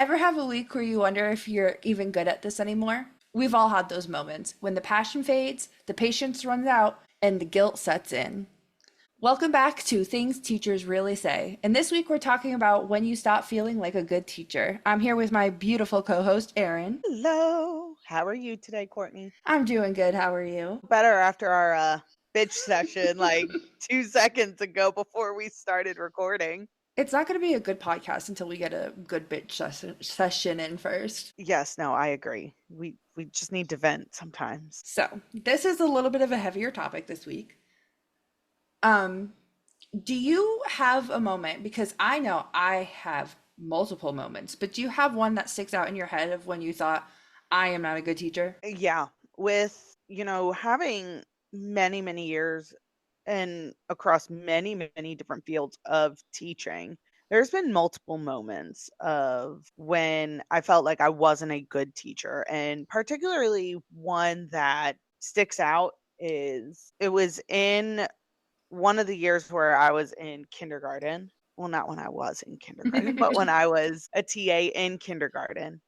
Ever have a week where you wonder if you're even good at this anymore? We've all had those moments when the passion fades, the patience runs out, and the guilt sets in. Welcome back to Things Teachers Really Say. And this week we're talking about when you stop feeling like a good teacher. I'm here with my beautiful co host, Erin. Hello. How are you today, Courtney? I'm doing good. How are you? Better after our bitch session like 2 seconds ago before we started recording. It's not going to be a good podcast until we get a good bitch session in first. Yes, no, I agree. We just need to vent sometimes. So, this is a little bit of a heavier topic this week. Um, Do you have a moment? Because I know I have multiple moments, but do you have one that sticks out in your head of when you thought, I am not a good teacher? Yeah, with, having many, many years and across many, many different fields of teaching, there's been multiple moments of when I felt like I wasn't a good teacher. And particularly one that sticks out is it was in one of the years where I was in kindergarten. Well, not when I was in kindergarten, but when I was a TA in kindergarten.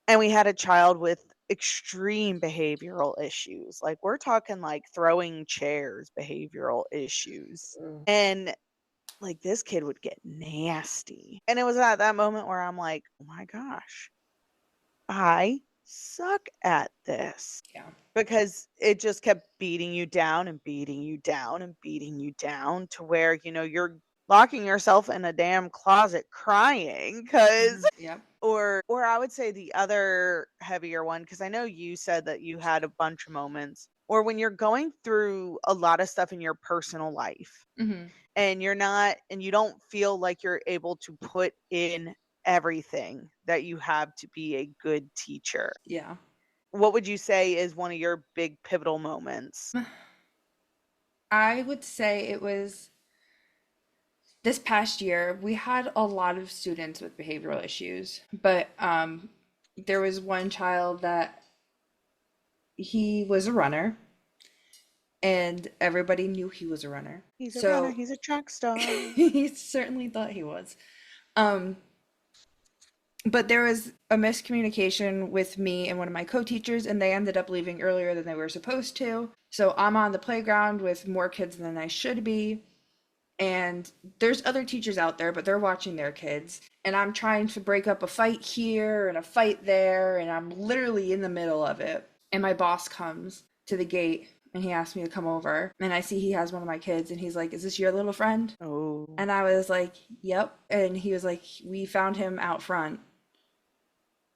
And we had a child with extreme behavioral issues. Like we're talking like throwing chairs behavioral issues. Mm. And like this kid would get nasty. And it was at that moment where I'm like, "Oh my gosh, I suck at this." Yeah. Because it just kept beating you down and beating you down and beating you down to where, you're locking yourself in a damn closet crying because Yep. or I would say the other heavier one, because I know you said that you had a bunch of moments, or when you're going through a lot of stuff in your personal life Hmm. and you don't feel like you're able to put in everything that you have to be a good teacher. Yeah. What would you say is one of your big pivotal moments? I would say it was this past year. We had a lot of students with behavioral issues, but there was one child that he was a runner and everybody knew he was a runner. He's a runner, So he's a track star. he certainly thought he was. Um, but there was a miscommunication with me and one of my co-teachers, and they ended up leaving earlier than they were supposed to. So I'm on the playground with more kids than I should be. And there's other teachers out there, but they're watching their kids. And I'm trying to break up a fight here and a fight there, and I'm literally in the middle of it. And my boss comes to the gate and he asked me to come over. And I see he has one of my kids, and he's like, "Is this your little friend?" Oh. And I was like, "Yep." And he was like, "We found him out front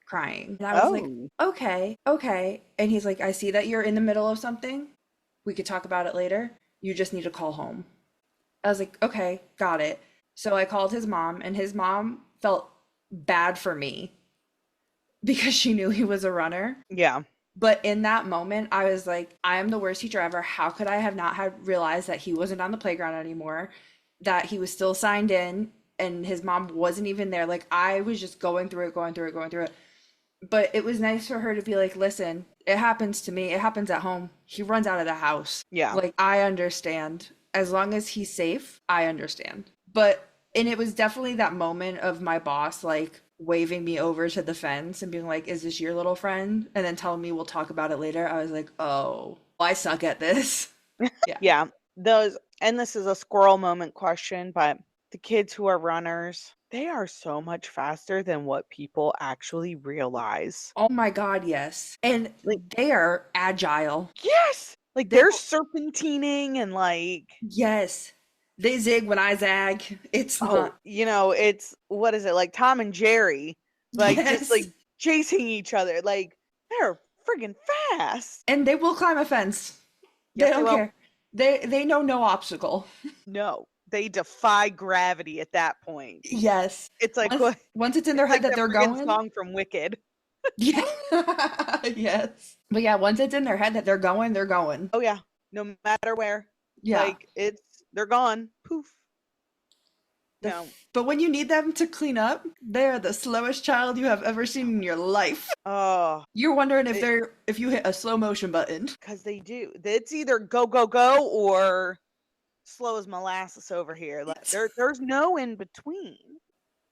crying." And I was like, Oh. "Okay, okay." And he's like, "I see that you're in the middle of something. We could talk about it later. You just need to call home." I was like, "Okay, got it." So I called his mom, and his mom felt bad for me because she knew he was a runner. Yeah. But in that moment, I was like, I am the worst teacher ever. How could I have not had realized that he wasn't on the playground anymore, that he was still signed in, and his mom wasn't even there? Like I was just going through it, going through it, going through it. But it was nice for her to be like, "Listen, it happens to me. It happens at home. He runs out of the house. Yeah. Like, I understand. As long as he's safe, I understand." And it was definitely that moment of my boss, like, waving me over to the fence and being like, "Is this your little friend?" And then telling me we'll talk about it later. I was like, oh, I suck at this. Yeah. Yeah. Those, and this is a squirrel moment question, but the kids who are runners, they are so much faster than what people actually realize. Oh my God, yes. And Like, they are agile. yes. Like They they're serpentining and like, Yes. They zig when I zag. It's oh, not. it's what is it? Like Tom and Jerry, like just Yes. like chasing each other. Like they're friggin' fast. And they will climb a fence. They Yes, they don't will. care. They know no obstacle. No, they defy gravity at that point. Yes. It's like Once what? once it's in It's their head like that that they're friggin' going, song from Wicked. yeah. Yes. But yeah, once it's in their head that they're going, they're going. Oh yeah, no matter where. Yeah. Like they're gone. Poof. No. But when you need them to clean up, they're the slowest child you have ever seen in your life. Oh, You're wondering it, if you hit a slow motion button. because they do. It's either go go go or slow as molasses over here. Like Yes. there's no in between.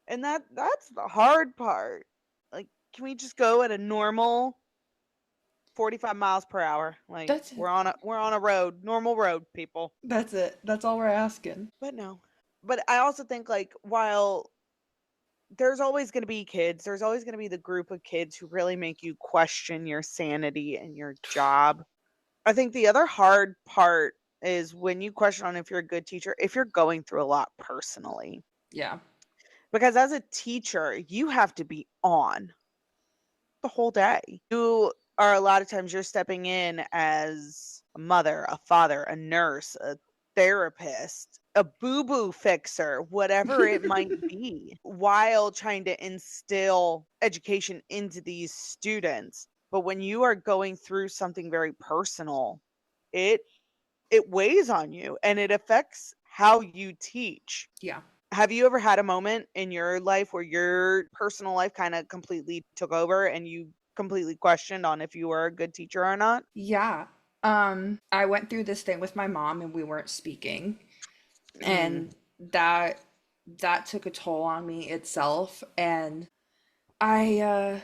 And that's the hard part. Like, can we just go at a normal 45 miles per hour? Like, That's it. we're on a road, normal road, people. That's it. That's all we're asking. But no. But I also think, like, while there's always going to be kids, there's always going to be the group of kids who really make you question your sanity and your job. I think the other hard part is when you question on if you're a good teacher, if you're going through a lot personally. Yeah. Because as a teacher, you have to be on the whole day. You are a lot of times you're stepping in as a mother, a father, a nurse, a therapist, a boo-boo fixer, whatever it might be, while trying to instill education into these students. But when you are going through something very personal, it it weighs on you and it affects how you teach. Yeah. Have you ever had a moment in your life where your personal life kind of completely took over and you completely questioned on if you were a good teacher or not? Yeah. I went through this thing with my mom and we weren't speaking, Mm, and that took a toll on me itself. And I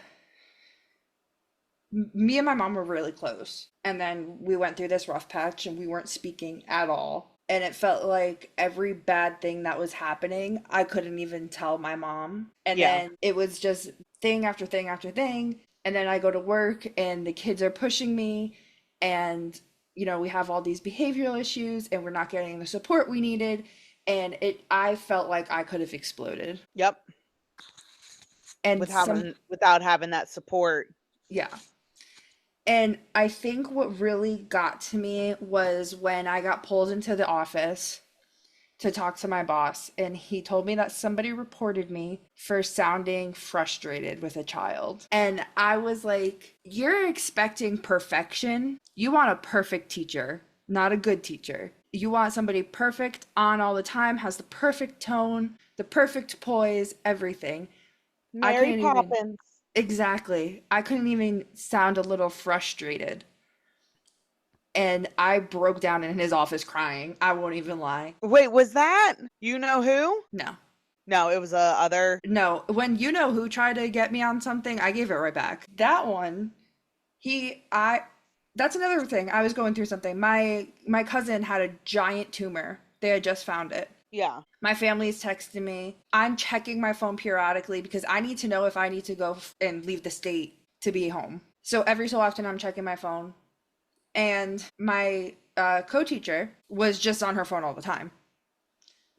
me and my mom were really close. And then we went through this rough patch and we weren't speaking at all. And it felt like every bad thing that was happening, I couldn't even tell my mom. And yeah. then it was just thing after thing after thing. And then I go to work and the kids are pushing me, and we have all these behavioral issues and we're not getting the support we needed. And I felt like I could have exploded. Yep. And Without having that support. yeah. And I think what really got to me was when I got pulled into the office to talk to my boss, and he told me that somebody reported me for sounding frustrated with a child. And I was like, you're expecting perfection. You want a perfect teacher, not a good teacher. You want somebody perfect on all the time, has the perfect tone, the perfect poise, everything. I Mary couldn't even. Poppins. Exactly. I couldn't even sound a little frustrated. And I broke down in his office crying. I won't even lie. Wait, was that you know who? No. No, it was a other. No. When who tried to get me on something, I gave it right back. That one, that's another thing. I was going through something. My cousin had a giant tumor. They had just found it. Yeah. My family's texting me. I'm checking my phone periodically because I need to know if I need to go and leave the state to be home. So every so often I'm checking my phone. And my co-teacher was just on her phone all the time,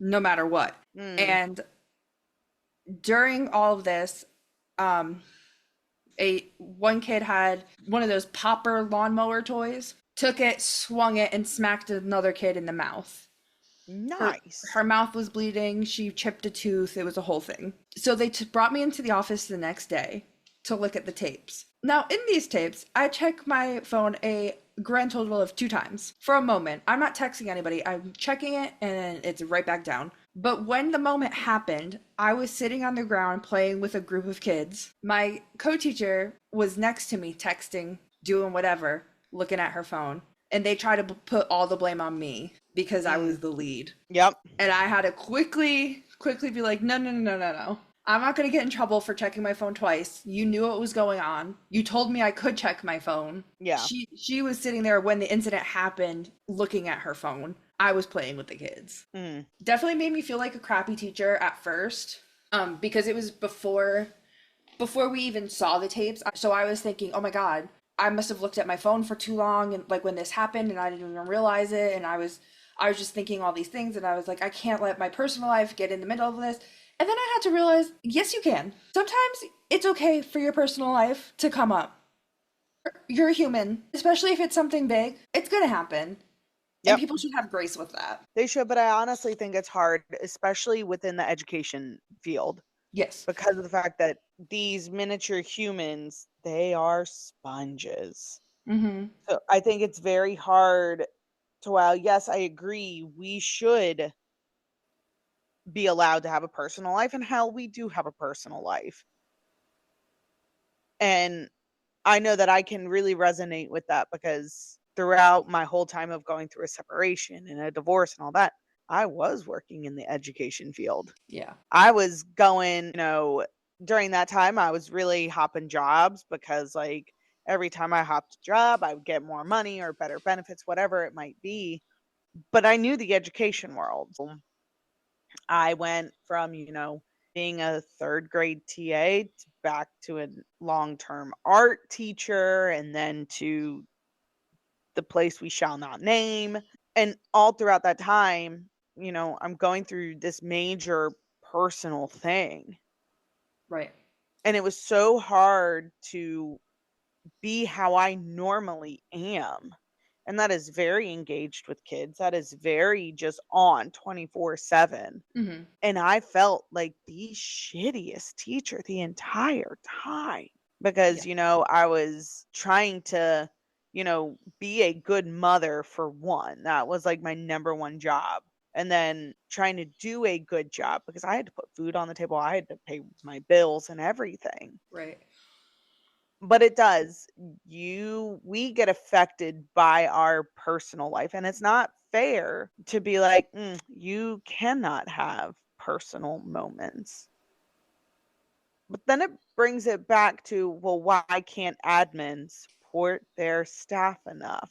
no matter what. Mm. And during all of this, um, a one kid had one of those popper lawnmower toys, took it, swung it, and smacked another kid in the mouth. her Nice. her mouth was bleeding. She chipped a tooth. It was a whole thing. So they brought me into the office the next day to look at the tapes. Now, in these tapes, I check my phone a grand total of 2 times for a moment. I'm not texting anybody. I'm checking it and it's right back down. But when the moment happened, I was sitting on the ground playing with a group of kids. My co-teacher was next to me texting, doing whatever, looking at her phone. And they try to put all the blame on me because I Mm. was the lead. Yep. And I had to quickly be like, no, no, no, no, no, no. I'm not going to get in trouble for checking my phone twice. You knew what was going on. You told me I could check my phone. Yeah. She was sitting there when the incident happened, looking at her phone. I was playing with the kids. Mm. Definitely made me feel like a crappy teacher at first, because it was before we even saw the tapes. So I was thinking, oh my God, I must have looked at my phone for too long, and like when this happened and I didn't even realize it. And I was just thinking all these things, and I was like, I can't let my personal life get in the middle of this. And then I had to realize, yes, you can. Sometimes it's okay for your personal life to come up. You're a human, especially if it's something big. It's going to happen. And Yep. people should have grace with that. They should, but I honestly think it's hard, especially within the education field, Yes. because of the fact that these miniature humans, they are sponges. Mm-hmm. So I think it's very hard to, while yes, I agree, we should be allowed to have a personal life, and hell, we do have a personal life. And I know that I can really resonate with that because throughout my whole time of going through a separation and a divorce and all that, I was working in the education field. Yeah. I was going, during that time, I was really hopping jobs because, like, every time I hopped a job, I would get more money or better benefits, whatever it might be. But I knew the education world. I went from, being a third grade TA to back to a long-term art teacher and then to the place we shall not name. And all throughout that time, I'm going through this major personal thing. Right. And it was so hard to be how I normally am. And that is very engaged with kids. That is very just on 24/7. Mm-hmm. And I felt like the shittiest teacher the entire time because, Yeah. I was trying to, be a good mother for one. That was like my number one job. And then trying to do a good job because I had to put food on the table. I had to pay my bills and everything. Right. But it does. We get affected by our personal life, and it's not fair to be like, you cannot have personal moments. But then it brings it back to, well, why can't admins support their staff enough?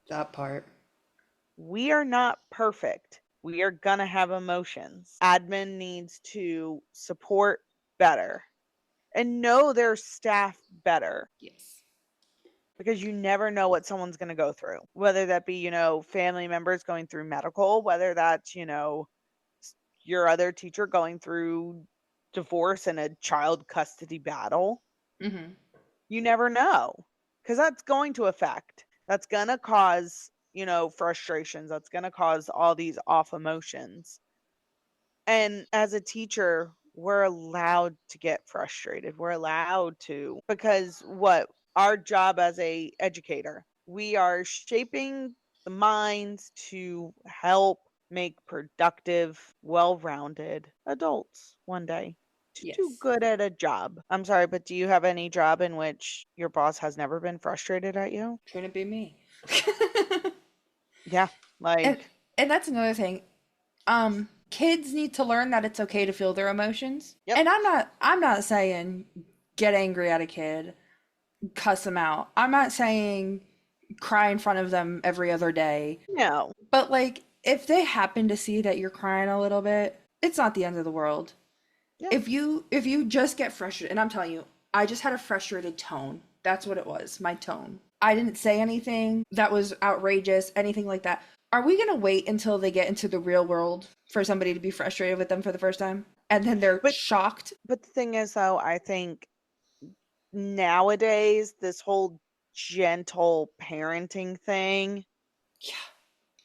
That part. We are not perfect. We are gonna have emotions. Admin needs to support better and know their staff better. Yes. Because you never know what someone's going to go through, whether that be, family members going through medical, whether that's, your other teacher going through divorce and a child custody battle. Mm-hmm. You never know because that's going to affect, that's going to cause, frustrations. That's going to cause all these off emotions. And as a teacher, we're allowed to get frustrated. We're allowed to because what our job as a educator, we are shaping the minds to help make productive, well-rounded adults one day to do Yes. good at a job. I'm sorry, but do you have any job in which your boss has never been frustrated at you? Couldn't be me. Yeah, and like, and that's another thing. Kids need to learn that it's okay to feel their emotions. yep. And I'm not saying get angry at a kid, cuss them out. I'm not saying cry in front of them every other day. No. But like if they happen to see that you're crying a little bit, it's not the end of the world. Yeah. If you just get frustrated, and I'm telling you, I just had a frustrated tone. That's what it was, my tone. I didn't say anything that was outrageous, anything like that. Are we gonna wait until they get into the real world for somebody to be frustrated with them for the first time? And then they're But shocked? but the thing is though, I think nowadays this whole gentle parenting thing Yeah.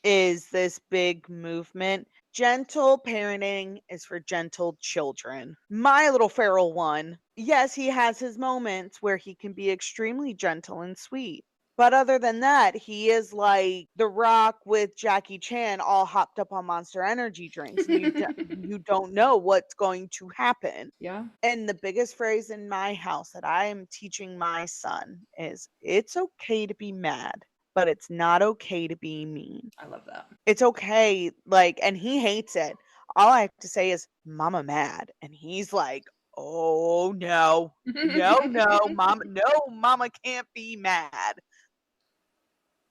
is this big movement. Gentle parenting is for gentle children. My little feral one, yes, he has his moments where he can be extremely gentle and sweet. But other than that, he is like The Rock with Jackie Chan all hopped up on Monster Energy drinks and you don't know what's going to happen. Yeah, And the biggest phrase in my house that I am teaching my son is it's okay to be mad, but it's not okay to be mean. I love that. It's okay, like, and he hates it. All I have to say is, Mama mad. And he's like, oh no, no, no, mama, no, mama can't be mad.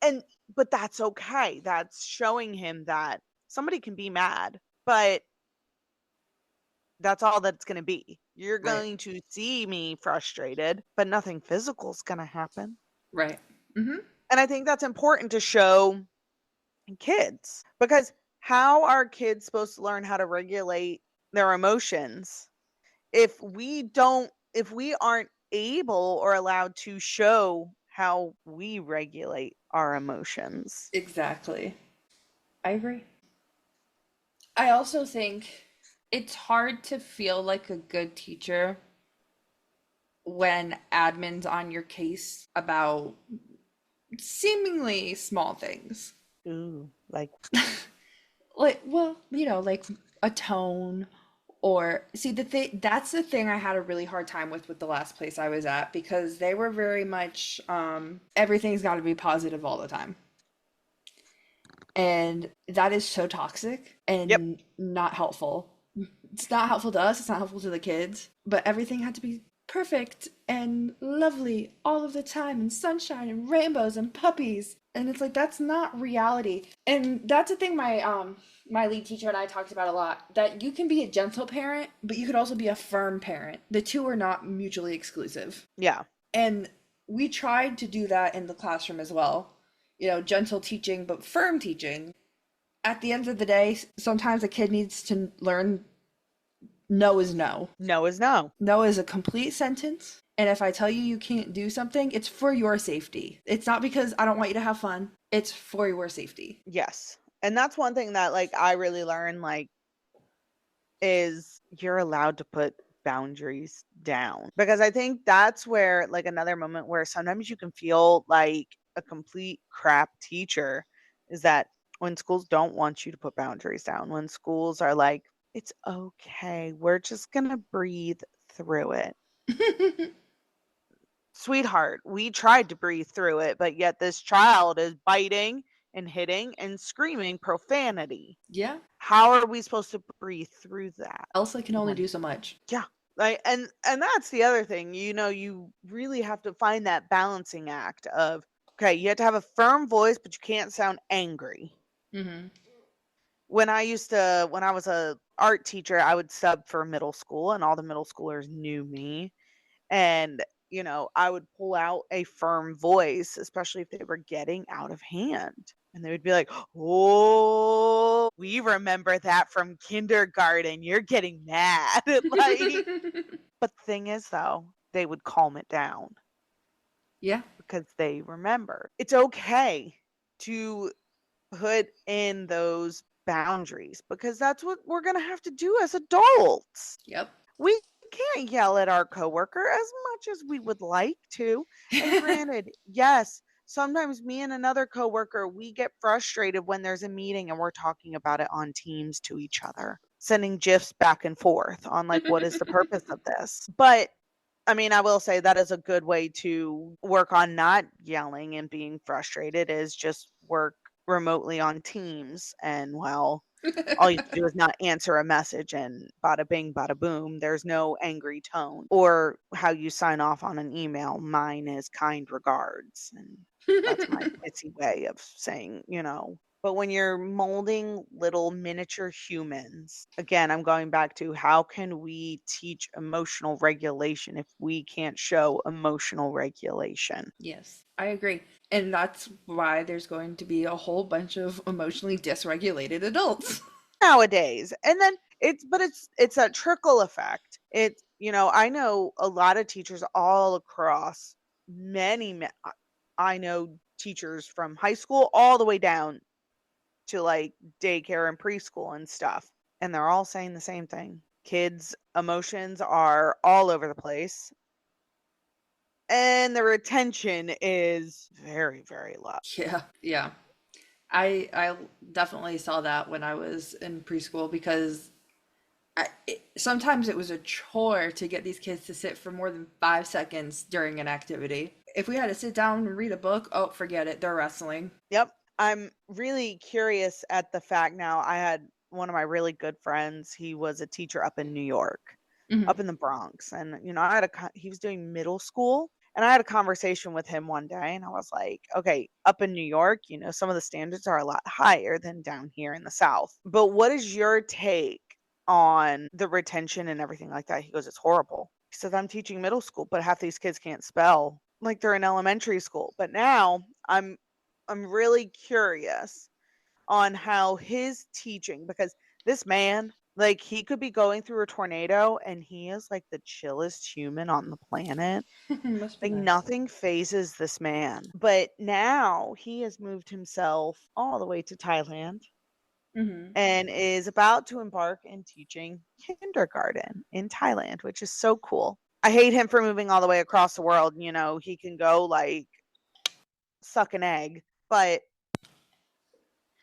And, but that's okay. That's showing him that somebody can be mad, but that's all that it's going to be. You're Right, going to see me frustrated, but nothing physical is going to happen. right. Mm-hmm. And I think that's important to show kids because how are kids supposed to learn how to regulate their emotions if we aren't able or allowed to show how we regulate our emotions? Exactly. I agree. I also think it's hard to feel like a good teacher when admin's on your case about seemingly small things. Ooh, like, Like, well, like a tone or see the thing that's the thing I had a really hard time with the last place I was at because they were very much everything's got to be positive all the time. And that is so toxic Yep. and not helpful. It's not helpful to us, it's not helpful to the kids, but everything had to be perfect and lovely all of the time and sunshine and rainbows and puppies. And it's like that's not reality. And that's a thing my lead teacher and I talked about a lot, that you can be a gentle parent, but you could also be a firm parent. The two are not mutually exclusive. Yeah. And we tried to do that in the classroom as well. You know, gentle teaching, but firm teaching. At the end of the day, sometimes a kid needs to learn no is no. No is no. No is a complete sentence. And if I tell you you can't do something, it's for your safety. It's not because I don't want you to have fun. It's for your safety. Yes. And that's one thing that like I really learned like is you're allowed to put boundaries down. Because I think that's where like another moment where sometimes you can feel like a complete crap teacher is that when schools don't want you to put boundaries down, when schools are like, it's okay, we're just going to breathe through it. Sweetheart, we tried to breathe through it, but yet this child is biting and hitting and screaming profanity. Yeah. How are we supposed to breathe through that? Else I can only When do so much. yeah, like and that's the other thing, you know, you really have to find that balancing act of okay, you have to have a firm voice, but you can't sound angry. Mm-hmm. When I was a art teacher, I would sub for middle school and all the middle schoolers knew me. And, you know, I would pull out a firm voice, especially if they were getting out of hand. And they would be like, "Oh, we remember that from kindergarten. You're getting mad." Like, but the thing is, though, they would calm it down Yeah. because they remember. It's okay to put in those boundaries because that's what we're going to have to do as adults. Yep. We can't yell at our coworker as much as we would like to. And granted, yes, sometimes me and another coworker, we get frustrated when there's a meeting and we're talking about it on Teams to each other, sending GIFs back and forth on like what is the purpose of this. But I mean, I will say that is a good way to work on not yelling and being frustrated is just work remotely on Teams and well, all you have to do is not answer a message and bada bing, bada boom. There's no angry tone. Or how you sign off on an email. Mine is kind regards. And that's my pithy way of saying, you know. But when you're molding little miniature humans, again, I'm going back to how can we teach emotional regulation if we can't show emotional regulation? Yes, I agree. And that's why there's going to be a whole bunch of emotionally dysregulated adults. Nowadays. And then it's a trickle effect. It's you know, I know a lot of teachers all across I know teachers from high school all the way down to like daycare and preschool and stuff. And they're all saying the same thing. Kids' emotions are all over the place and the retention is very, very low. Yeah, yeah. I definitely saw that when I was in preschool because sometimes it was a chore to get these kids to sit for more than 5 seconds during an activity. If we had to sit down and read a book, oh, forget it. They're wrestling. Yep. I'm really curious at the fact now. I had one of my really good friends. He was a teacher up in New York, Hmm. up in the Bronx. And, you know, he was doing middle school. And I had a conversation with him one day and I was like, okay, up in New York, you know, some of the standards are a lot higher than down here in the South. But what is your take on the retention and everything like that? He goes, it's horrible. He says, I'm teaching middle school, but half these kids can't spell like they're in elementary school. But now I'm really curious on how his teaching because this man, like he could be going through a tornado and he is like the chillest human on the planet. Must be Like nice. nothing phases this man. But now he has moved himself all the way to Thailand Hmm. and is about to embark in teaching kindergarten in Thailand, which is so cool. I hate him for moving all the way across the world. You know, he can go like suck an egg, but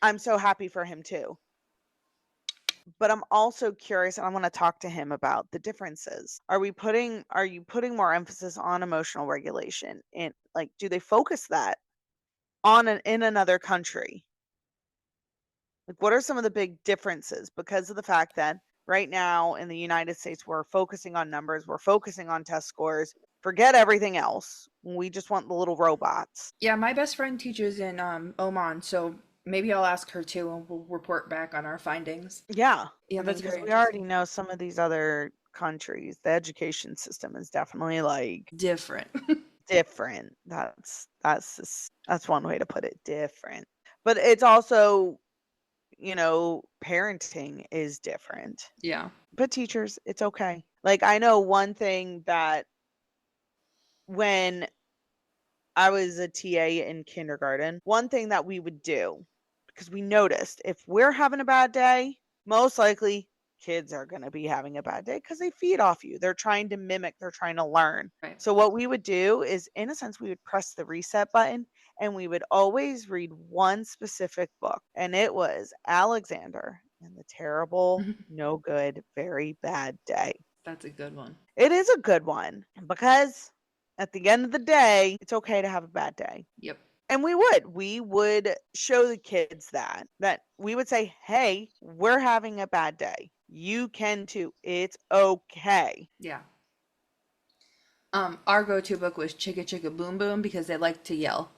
I'm so happy for him too. But I'm also curious and I want to talk to him about the differences. Are you putting more emphasis on emotional regulation and like do they focus that in another country? Like, what are some of the big differences? Because of the fact that right now in the United States, we're focusing on numbers, we're focusing on test scores, forget everything else. We just want the little robots. Yeah, my best friend teaches in Oman, so maybe I'll ask her too and we'll report back on our findings. Yeah, Yeah, that's that's because very we already interesting. know some of these other countries, the education system is definitely like Different. different. That's one way to put it, different. But it's also, parenting is different. Yeah. But teachers, it's okay. Like, I know one thing that when I was a TA in kindergarten, one thing that we would do, because we noticed if we're having a bad day, most likely kids are going to be having a bad day because they feed off you. They're trying to mimic, they're trying to learn. Right. So, what we would do is, in a sense, we would press the reset button and we would always read one specific book. And it was Alexander and the Terrible, No Good, Very Bad Day. That's a good one. It is a good one because at the end of the day, it's okay to have a bad day. Yep. And we would show the kids that we would say, "Hey, we're having a bad day. You can too. It's okay." Yeah. Our go-to book was Chicka Chicka Boom Boom because they like to yell.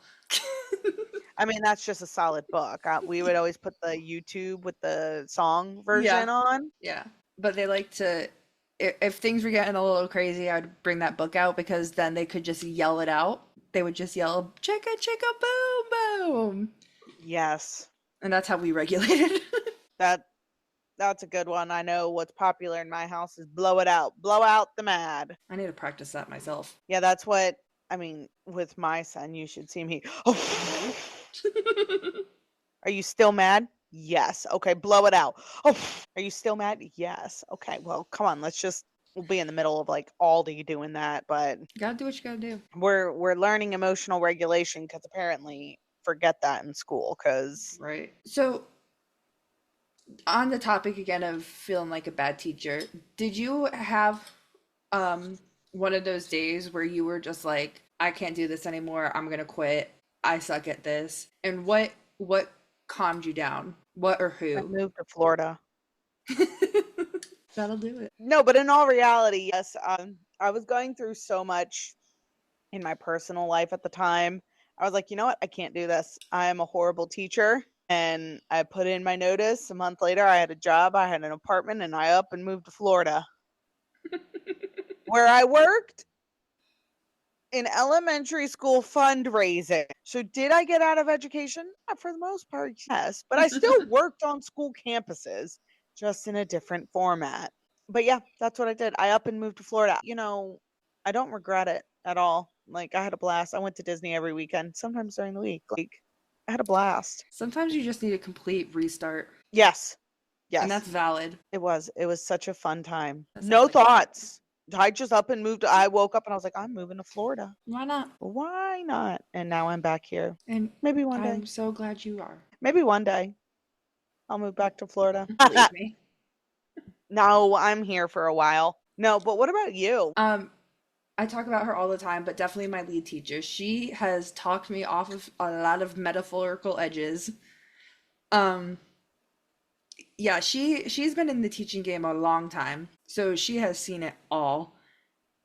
I mean, that's just a solid book. We would always put the YouTube with the song Yeah. version on. Yeah. But they like to, if things were getting a little crazy, I would bring that book out because then they could just yell it out. They would just yell, Chicka Chicka Boom Boom. Yes. And that's how we regulated. That that's a good one. I know what's popular in my house is blow it out. Blow out the mad. I need to practice that myself. Yeah, that's what I mean with my son. You should see me. Are you still mad? Yes. Okay, blow it out. Oh, are you still mad? Yes. Okay, well, come on. We'll be in the middle of like Aldi doing that, but Gotta do what you gotta do. we're learning emotional regulation because apparently forget that in school because Right. So, on the topic again of feeling like a bad teacher, did you have um one of those days where you were just like, I can't do this anymore, I'm gonna quit, I suck at this? And what calmed you down? What or I who? moved to Florida. That'll do it. No, but in all reality, yes, I was going through so much in my personal life at the time. I was like, you know what? I can't do this. I am a horrible teacher. And I put in my notice. A month later, I had a job, I had an apartment, and I up and moved to Florida, where I worked in elementary school fundraising. So, did I get out of education? For the most part, yes. But I still worked on school campuses, just in a different format. But yeah, that's what I did. I up and moved to Florida. I don't regret it at all. Like, I had a blast. I went to Disney every weekend, sometimes during the week. Like, I had a blast. Sometimes you just need a complete restart, Yes. and that's Yes. valid. It was. It was such a fun time. That sounds No like fun. thoughts. I just up and moved. I woke up and I was like, I'm moving to Florida. Why not? Why not? And now I'm back here. And Maybe one day. I'm so glad you are. Maybe one day I'll move back to Florida. Leave me. No, I'm here for a while. No, but what about you? I talk about her all the time, but definitely my lead teacher. She has talked me off of a lot of metaphorical edges. Um, yeah, she's been in the teaching game a long time, so she has seen it all.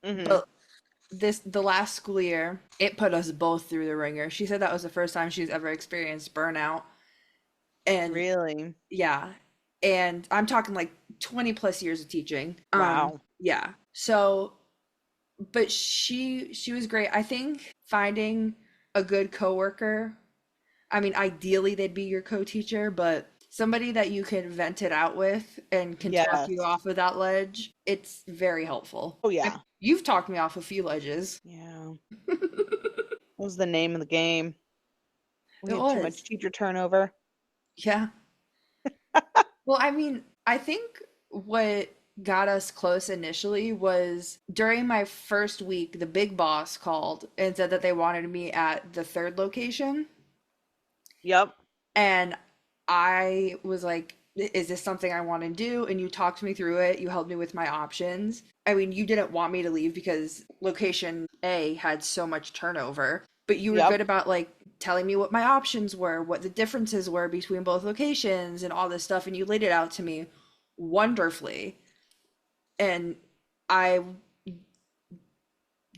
Hmm. But the last school year, it put us both through the ringer. She said that was the first time she's ever experienced burnout, and Really? yeah, and I'm talking like 20 plus years of teaching. Wow. Yeah. So but she was great. I think finding a good coworker, I mean, ideally they'd be your co-teacher, but somebody that you can vent it out with and can talk you Yes. off of that ledge, it's very helpful. Oh, yeah. You've talked me off a few ledges. Yeah. What was the name of the game? We It had too much was. teacher turnover. Yeah. Well, I mean, I think what got us close initially was during my first week, the big boss called and said that they wanted me at the third location. Yep. And I was like, is this something I want to do? And you talked me through it. You helped me with my options. I mean, you didn't want me to leave because location A had so much turnover, but you were Yep. good about like telling me what my options were, what the differences were between both locations, and all this stuff. And you laid it out to me wonderfully. And I,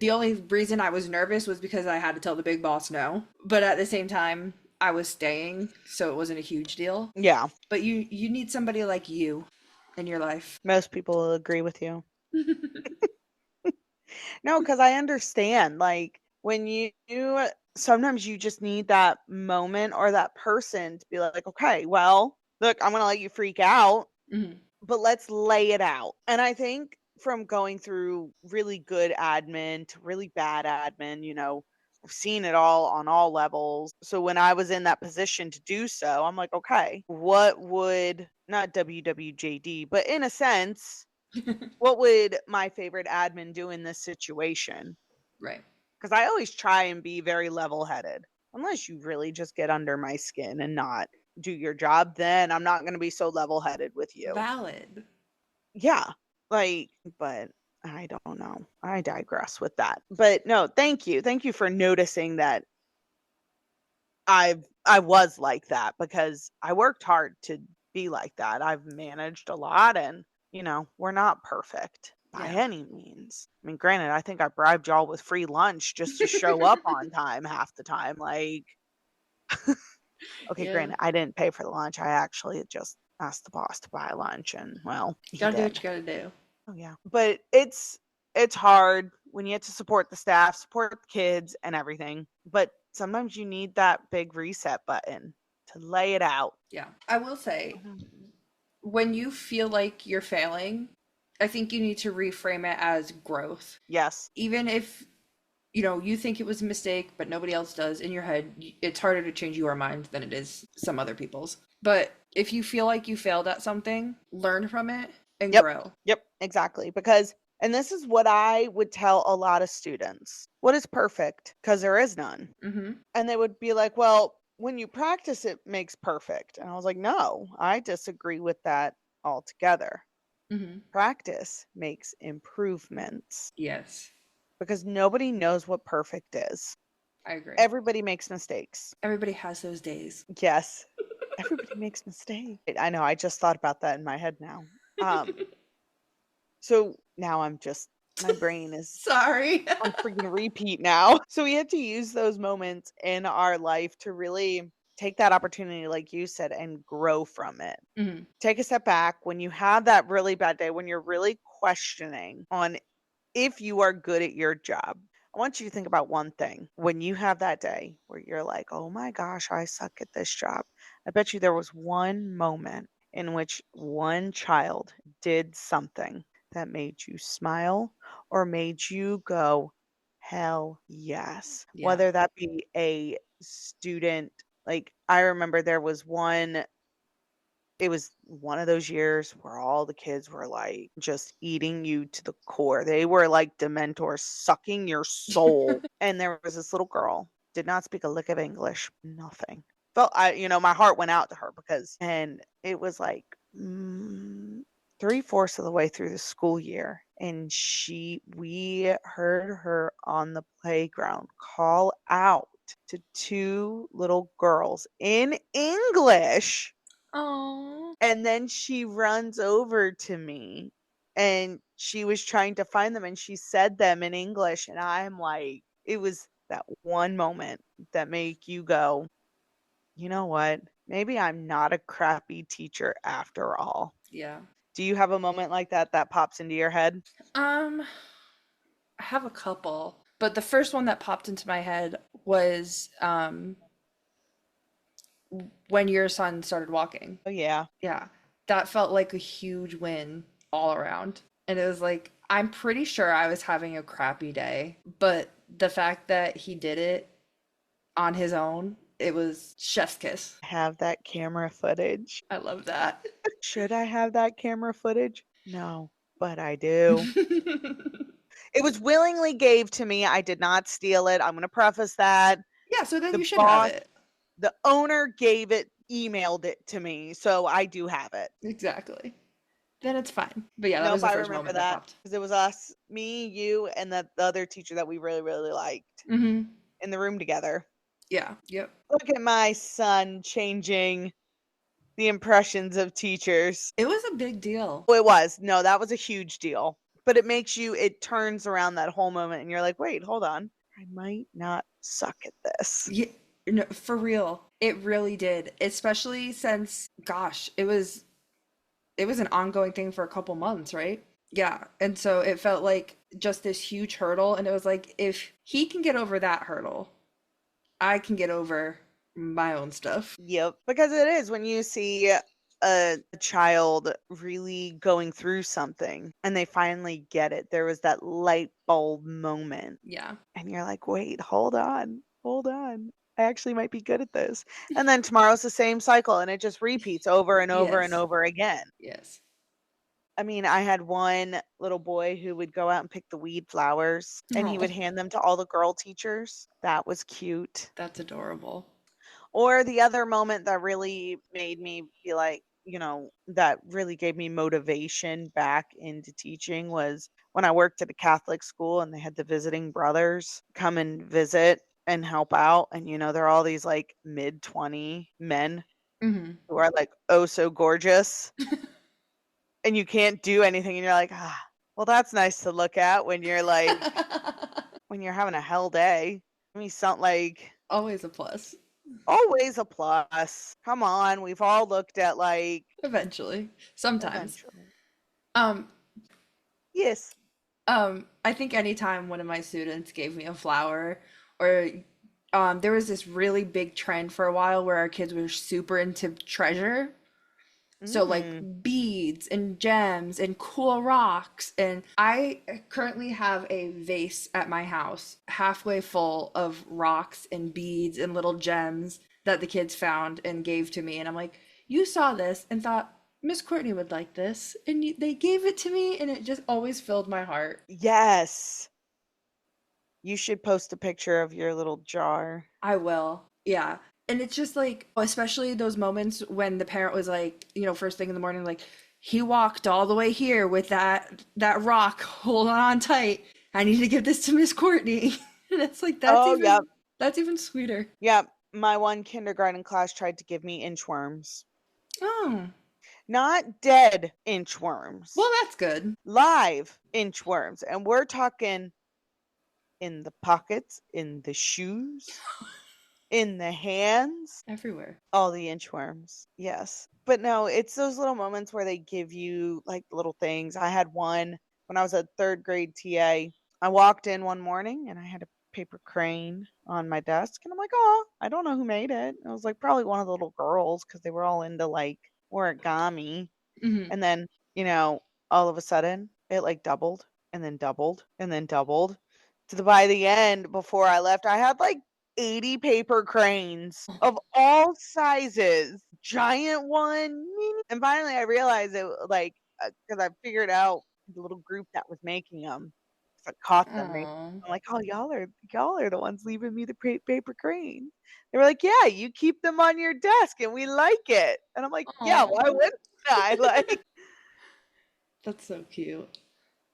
the only reason I was nervous was because I had to tell the big boss no. But at the same time, I was staying, so it wasn't a huge deal. Yeah, But you need somebody like you in your life. most people will agree with you. No, because I understand. Like when sometimes you just need that moment or that person to be like, okay, well, look, I'm gonna let you freak out, Mhm. but let's lay it out. And I think from going through really good admin to really bad admin, I've seen it all on all levels. So when I was in that position to do so, I'm like, okay, what would not WWJD, but in a sense, what would my favorite admin do in this situation? Right. Because I always try and be very level headed. Unless you really just get under my skin and not do your job, then I'm not going to be so level headed with you. Valid. Yeah. Like, but I don't know. I digress with that. But no, thank you. Thank you for noticing that I was like that because I worked hard to be like that. I've managed a lot and, we're not perfect by Yeah. any means. I mean, granted, I think I bribed y'all with free lunch just to show up on time half the time. Like, okay, Yeah. granted, I didn't pay for the lunch. I actually just asked the boss to buy lunch and well, he Gotta do what did. you gotta do. Oh yeah. But it's hard when you have to support the staff, support the kids and everything. But sometimes you need that big reset button to lay it out. Yeah. I will say, Mhm. when you feel like you're failing, I think you need to reframe it as growth. Yes. Even if, you think it was a mistake, but nobody else does in your head, it's harder to change your mind than it is some other people's. But if you feel like you failed at something, learn from it and Yep. grow. Yep, exactly. Because and this is what I would tell a lot of students. What is perfect? Because there is none. Mm-hmm. And they would be like, well, when you practice, it makes perfect. And I was like, no, I disagree with that altogether. Mm-hmm. Practice makes improvements Yes, because nobody knows what perfect is. I agree. Everybody makes mistakes. Everybody has those days. Yes, everybody makes mistakes. I know. I just thought about that in my head now. So now my brain is Sorry. on freaking repeat now. So we have to use those moments in our life to really take that opportunity, like you said, and grow from it. Mm-hmm. Take a step back when you have that really bad day, when you're really questioning on if you are good at your job. I want you to think about one thing. When you have that day where you're like, oh my gosh, I suck at this job. I bet you there was one moment in which one child did something that made you smile or made you go, hell yes. Yeah. Whether that be a student, like I remember there was one it was one of those years where all the kids were like just eating you to the core. They were like dementors sucking your soul. And there was this little girl, did not speak a lick of English, nothing. My heart went out to her and it was like 3/4 of the way through the school year. And we heard her on the playground call out to two little girls in English, Oh. and then she runs over to me and she was trying to find them and she said them in English. And I'm like, it was that one moment that make you go, you know what? Maybe I'm not a crappy teacher after all. Yeah. Do you have a moment like that pops into your head? Um, I have a couple, but the first one that popped into my head was when your son started walking. Oh, yeah. Yeah. That felt like a huge win all around. And it was like, I'm pretty sure I was having a crappy day, but the fact that he did it on his own, it was chef's kiss. Have that camera footage. I love that. Should I have that camera footage? No, but I do. It was willingly gave to me. I did not steal it. I'm going to preface that. Yeah, so then The you should have boss, it. the owner gave it, emailed it to me, so I do have it. Exactly. Then it's fine. But yeah, that was Nope, the I first remember moment that that popped. because it was us, me, you, and the other teacher that we really, really liked Mm-hmm. in the room together. Yeah. Yep. Look at my son changing the impressions of teachers. It was a big deal. Oh, it was. No, that was a huge deal. But it turns around that whole moment and you're like, wait, hold on. I might not suck at this. Yeah, no, for real. It really did. Especially since, gosh, it was an ongoing thing for a couple months, right? Yeah. And so it felt like just this huge hurdle. And it was like, if he can get over that hurdle, I can get over my own stuff. Yep. Because it is when you see a child really going through something and they finally get it. There was that light bulb moment. Yeah. And you're like, wait, hold on. Hold on. I actually might be good at this. And then tomorrow's the same cycle and it just repeats over and over and Yes. over again. Yes. I mean, I had one little boy who would go out and pick the weed flowers and he Oh, would hand them to all the girl teachers. That was cute. that's adorable. Or the other moment that really made me be like, that really gave me motivation back into teaching was when I worked at a Catholic school and they had the visiting brothers come and visit and help out. And, they're all these like mid-20 men Hmm. who are like, oh, so gorgeous. And you can't do anything. And you're like, well, that's nice to look at when you're like, when you're having a hell day. I mean, something like, Always a plus. always a plus. Come on, we've all looked at like Eventually. Sometimes. eventually. Um, Yes. I think anytime one of my students gave me a flower, or there was this really big trend for a while where our kids were super into treasure. So like Mm. beads and gems and cool rocks. And I currently have a vase at my house, halfway full of rocks and beads and little gems that the kids found and gave to me. And I'm like, you saw this and thought Miss Courtney would like this. And they gave it to me, and it just always filled my heart. Yes. You should post a picture of your little jar. I will. Yeah. And it's just like, especially those moments when the parent was like, first thing in the morning, like, he walked all the way here with that rock, hold on tight. I need to give this to Miss Courtney. And it's like Oh, yep. that's even sweeter. Yep. My one kindergarten class tried to give me inchworms. Oh, Not dead inchworms. well, that's good. Live inchworms. And we're talking in the pockets, in the shoes, in the hands. Everywhere. All the inchworms, yes. But no, it's those little moments where they give you like little things. I had one when I was a third grade TA. I walked in one morning and I had a paper crane on my desk, and I'm like, oh, I don't know who made it. It was like probably one of the little girls because they were all into like origami. Hmm. And then, all of a sudden it like doubled and then doubled and then doubled by the end before I left, I had like 80 paper cranes of all sizes, giant one. And finally, I realized it like because I figured out the little group that was making them. I caught them. Oh. I'm like, oh, y'all are the ones leaving me the paper crane. They were like, yeah, you keep them on your desk, and we like it. And I'm like, yeah, why Oh. wouldn't I? Like, That's so cute.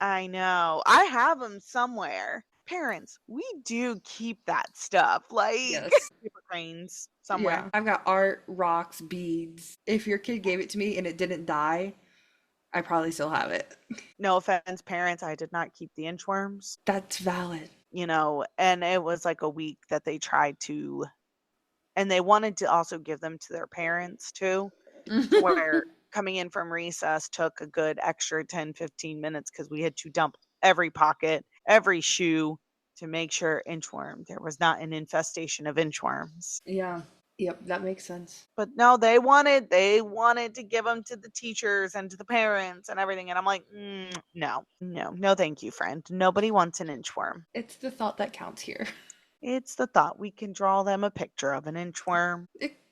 I know. I have them somewhere. Parents, we do keep that stuff, like Yes. paper cranes Yeah. somewhere. I've got art, rocks, beads. If your kid gave it to me and it didn't die, I probably still have it. No offense, parents, I did not keep the inchworms, That's valid. and it was like a week that they tried to, and they wanted to also give them to their parents too, to where coming in from recess took a good extra 10, 15 minutes because we had to dump every pocket, every shoe to make sure there was not an infestation of inchworms. Yeah. Yep, that makes sense. But no, they wanted to give them to the teachers and to the parents and everything, and I'm like, no, no, no, thank you, friend. Nobody wants an inchworm. It's the thought that counts here. It's the thought we can draw them a picture of an inchworm.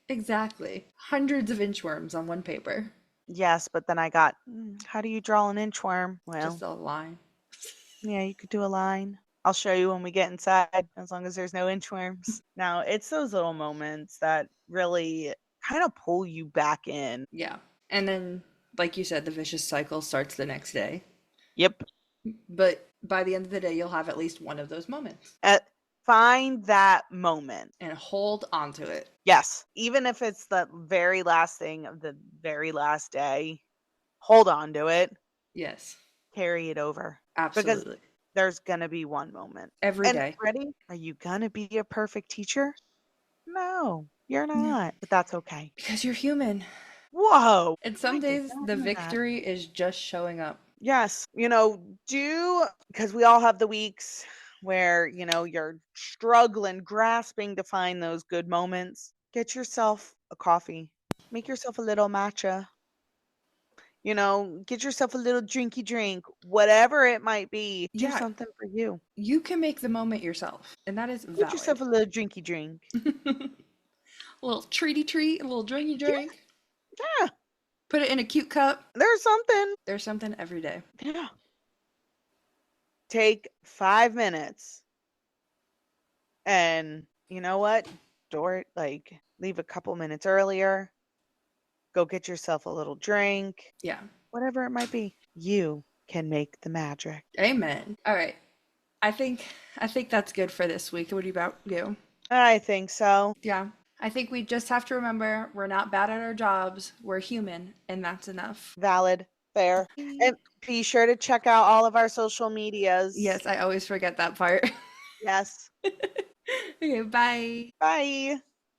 Exactly. Hundreds of inchworms on one paper. Yes, but then I got, how do you draw an inchworm? Just Well, a line. yeah, you could do a line. I'll show you when we get inside, as long as there's no inchworms. Now, it's those little moments that really kind of pull you back in. Yeah. And then, like you said, the vicious cycle starts the next day. Yep. But by the end of the day, you'll have at least one of those moments. Find that moment. and hold on to it. Yes. Even if it's the very last thing of the very last day, hold on to it, Yes, carry it over. Because absolutely. there's going to be one moment. Every And day. ready? Are you going to be a perfect teacher? No, you're No, not. But that's okay. because you're human. Whoa. And I some did days not the know that. victory is just showing up. Yes. Because we all have the weeks where, you're struggling, grasping to find those good moments. Get yourself a coffee. Make yourself a little matcha. Get yourself a little drinky drink, whatever it might be. Do Yeah, something for you. you can make the moment yourself, and that is Get yourself valid. a little drinky drink. A little treaty treat, a little drinky Yeah, drink. yeah. Put it in a cute cup. There's something. There's something every day. Yeah. Take 5 minutes and you know what? Leave a couple minutes earlier. Go get yourself a little drink. Yeah. Whatever it might be. You can make the magic. Amen. All right. I think I think that's good for this week. What about you? I think so. Yeah. I think we just have to remember we're not bad at our jobs. We're human, and that's enough. Valid. Fair. And be sure to check out all of our social medias. Yes, I always forget that part. Yes. Okay, bye. Bye.